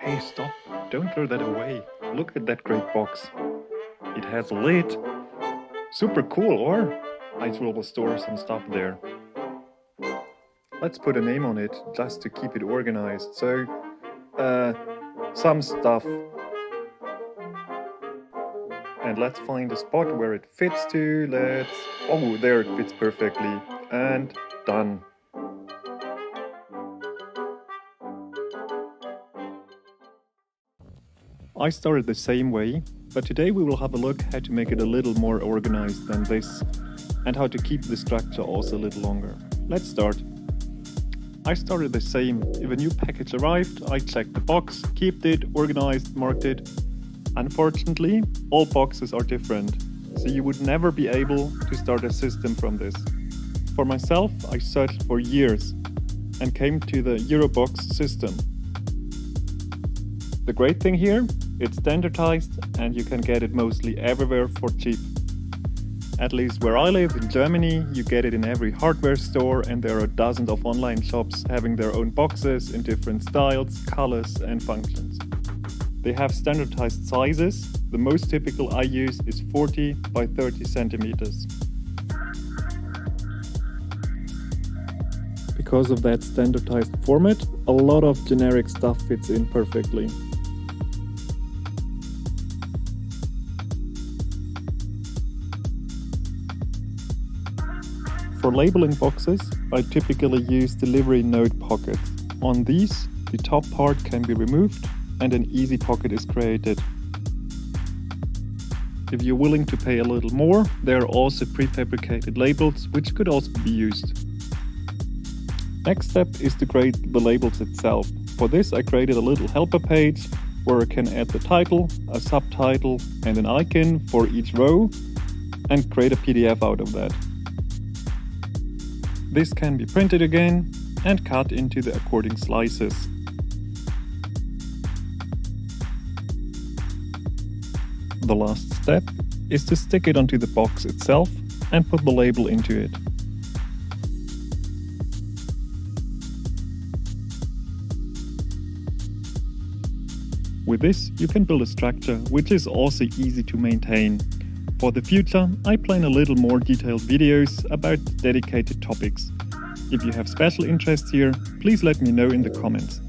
Hey, stop! Don't throw that away. Look at that great box. It has a lid. Super cool, or? I will store some stuff there. Let's put a name on it, just to keep it organized. So, some stuff. And let's find a spot where it fits to. Oh, there it fits perfectly. And done. I started the same way, but today we will have a look how to make it a little more organized than this, and how to keep the structure also a little longer. Let's start. I started the same. If a new package arrived, I checked the box, kept it, organized, marked it. Unfortunately, all boxes are different, so you would never be able to start a system from this. For myself, I searched for years and came to the Eurobox system. The great thing here, it's standardized and you can get it mostly everywhere for cheap. At least where I live in Germany, you get it in every hardware store, and there are dozens of online shops having their own boxes in different styles, colors and functions. They have standardized sizes. The most typical I use is 40 by 30 centimeters. Because of that standardized format, a lot of generic stuff fits in perfectly. For labeling boxes, I typically use delivery note pockets. On these, the top part can be removed and an easy pocket is created. If you're willing to pay a little more, there are also prefabricated labels which could also be used. Next step is to create the labels itself. For this I created a little helper page where I can add the title, a subtitle and an icon for each row and create a PDF out of that. This can be printed again and cut into the according slices. The last step is to stick it onto the box itself and put the label into it. With this, you can build a structure which is also easy to maintain. For the future, I plan a little more detailed videos about dedicated topics. If you have special interests here, please let me know in the comments.